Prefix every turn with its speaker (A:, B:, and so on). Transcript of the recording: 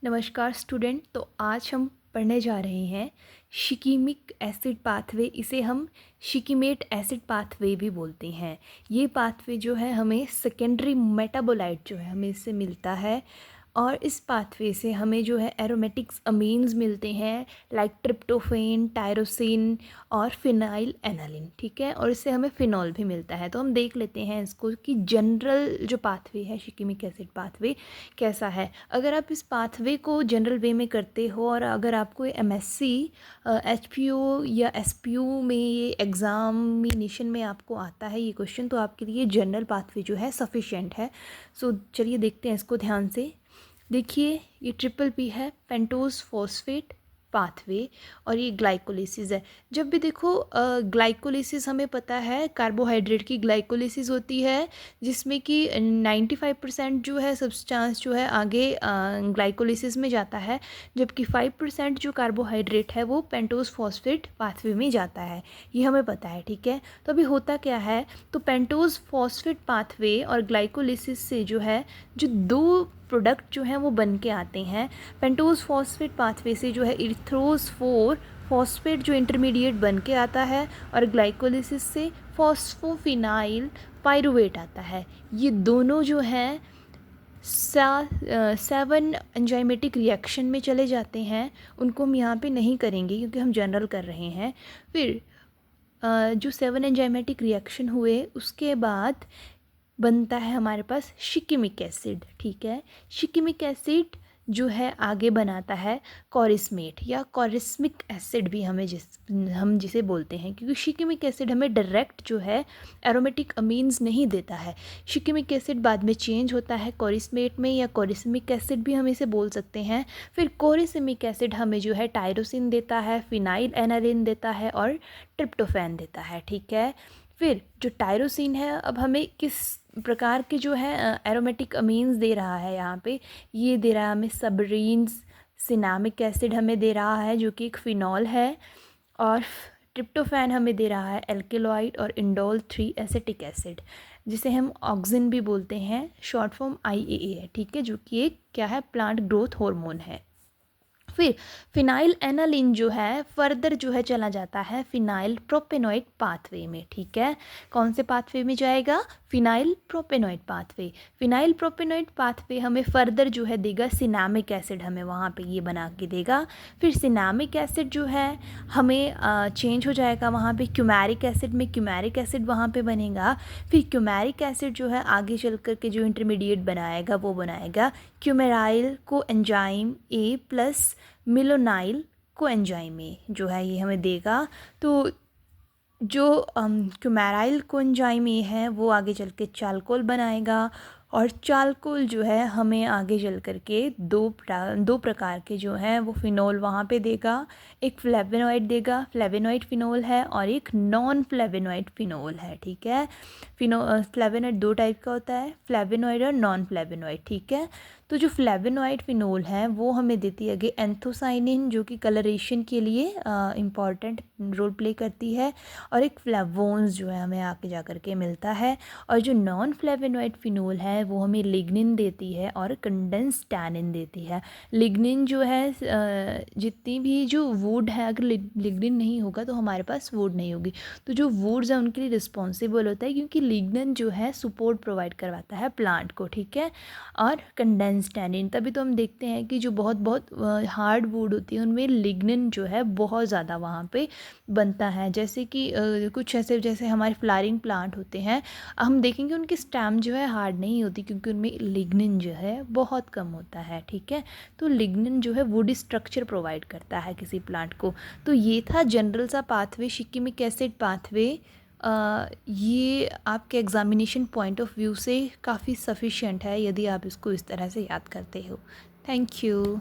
A: नमस्कार स्टूडेंट। तो आज हम पढ़ने जा रहे हैं शिकीमिक एसिड पाथवे। इसे हम शिकीमेट एसिड पाथवे भी बोलते हैं। ये पाथवे जो है हमें सेकेंडरी मेटाबोलाइट जो है हमें इससे मिलता है और इस पाथवे से हमें जो है एरोमेटिक्स अमीन्स मिलते हैं लाइक ट्रिप्टोफेन, टायरोसिन और फिनाइल एनालिन। ठीक है, और इससे हमें फिनॉल भी मिलता है। तो हम देख लेते हैं इसको कि जनरल जो पाथवे है शिकीमिक एसिड पाथवे कैसा है। अगर आप इस पाथवे को जनरल वे में करते हो और अगर आपको एमएससी एचपीयू या एसपीयू में ये एग्ज़ामिनेशन में आपको आता है ये क्वेश्चन, तो आपके लिए जनरल पाथवे जो है सफिशिएंट है। सो चलिए देखते हैं इसको ध्यान से। देखिए ये ट्रिपल पी है, पेंटोज फॉस्फेट पाथवे, और ये ग्लाइकोलिसिस है। जब भी देखो ग्लाइकोलिसिस हमें पता है कार्बोहाइड्रेट की ग्लाइकोलिसिस होती है जिसमें कि 95% जो है सब्सटेंस जो है आगे ग्लाइकोलिसिस में जाता है, जबकि 5% जो कार्बोहाइड्रेट है वो पेंटोज फॉस्फेट पाथवे में जाता है। ये हमें पता है। ठीक है, तो अभी होता क्या है, तो पेंटोज फॉस्फेट पाथवे और ग्लाइकोलिसिस से जो है जो दो प्रोडक्ट जो हैं वो बन के आते हैं। पेंटोज फॉस्फेट पाथवे से जो है इरिथ्रोज 4 फॉस्फेट जो इंटरमीडिएट बन के आता है और ग्लाइकोलिसिस से फॉस्फोफिनाइल पायरुवेट आता है। ये दोनों जो हैं 7 एंजाइमेटिक रिएक्शन में चले जाते हैं। उनको हम यहाँ पे नहीं करेंगे क्योंकि हम जनरल कर रहे हैं। फिर जो 7 एंजाइमेटिक रिएक्शन हुए उसके बाद बनता है हमारे पास शिकीमिक एसिड। ठीक है, शिकीमिक एसिड जो है आगे बनाता है कॉरिस्मेट या कॉरिस्मिक एसिड भी हम जिसे बोलते हैं, क्योंकि शिकीमिक एसिड हमें डायरेक्ट जो है एरोमेटिक अमीन्स नहीं देता है। शिकीमिक एसिड बाद में चेंज होता है कॉरिस्मेट में, या कॉरिस्मिक एसिड भी हम इसे बोल सकते हैं। फिर कॉरिस्मिक एसिड हमें जो है टायरोसिन देता है, फिनाइल एनालिन देता है और ट्रिप्टोफैन देता है। ठीक है, फिर जो टायरोसिन है अब हमें किस प्रकार के जो है एरोमेटिक अमीन्स दे रहा है, यहाँ पे ये दे रहा है हमें सबरीन्स, सिनामिक एसिड हमें दे रहा है जो कि एक फिनॉल है, और ट्रिप्टोफैन हमें दे रहा है एल्केलॉइड और इंडोल 3 एसिटिक एसिड, जिसे हम ऑक्सिन भी बोलते हैं, शॉर्ट फॉर्म IAA है। ठीक है, जो कि एक क्या है, प्लांट ग्रोथ हार्मोन है। फिर फिनाइल एनालिन जो है फर्दर जो है चला जाता है फिनाइल प्रोपेनॉइड पाथवे में। ठीक है, कौन से पाथवे में जाएगा, phenyl propanoid pathway. Phenyl propanoid pathway हमें फर्दर जो है देगा सिनामिक एसिड, हमें वहाँ पे ये बना के देगा। फिर सिनामिक एसिड जो है हमें चेंज हो जाएगा, वहाँ पे क्यूमेरिक एसिड में क्यूमेरिक एसिड वहाँ पे बनेगा। फिर क्यूमेरिक एसिड जो है आगे चल कर के जो इंटरमीडिएट बनाएगा वो बनाएगा क्यूमेराइल को एंजाइम A प्लस मिलोनाइल को एंजाइम A जो है ये हमें देगा। तो जो क्यूमेराइल को एंजाइम A है वो आगे चल के चालकोल बनाएगा, और चालकोल जो है हमें आगे चल कर के दो प्रकार के जो हैं वो फिनोल वहाँ पे देगा। एक फ्लेवेनॉइड देगा, फ्लेवेनॉइड फिनोल है, और एक नॉन फ्लेवेनॉइड फिनोल है। ठीक है, फ्लेवेनॉइड 2 टाइप का होता है, फ्लेवेनॉइड और नॉन फ्लेवेनॉइड। ठीक है, तो जो फ्लेवेनॉइड फिनोल है वो हमें देती है आगे एंथोसाइनिन जो कि कलरेशन के लिए इम्पॉर्टेंट रोल प्ले करती है, और एक फ्लेवोन्स जो है हमें आगे जा कर के मिलता है। और जो नॉन फ्लेवेनॉइड फिनोल है वो हमें लिग्निन देती है और कंडेंस टैनिन देती है। लिग्निन जो है जितनी भी जो वुड है, अगर लिग्निन नहीं होगा तो हमारे पास वुड नहीं होगी, तो जो वुड्स हैं उनके लिए रिस्पॉन्सिबल होता है, क्योंकि लिग्निन जो है सपोर्ट प्रोवाइड करवाता है प्लांट को। ठीक है, और कंडेंस टैनिन, तभी तो हम देखते हैं कि जो बहुत बहुत हार्ड वुड होती है उनमें लिग्निन जो है बहुत ज़्यादा वहाँ पे बनता है। जैसे कि कुछ ऐसे जैसे हमारे फ्लावरिंग प्लांट होते हैं, हम देखेंगे उनकी स्टेम जो है हार्ड नहीं होती क्योंकि उनमें लिग्निन जो है बहुत कम होता है। ठीक है, तो लिग्निन जो है वुड स्ट्रक्चर प्रोवाइड करता है किसी प्लांट को। तो ये था जनरल सा पाथवे, शिकीमिक एसिड पाथवे। ये आपके एग्जामिनेशन पॉइंट ऑफ व्यू से काफ़ी सफिशिएंट है यदि आप इसको इस तरह से याद करते हो। Thank you.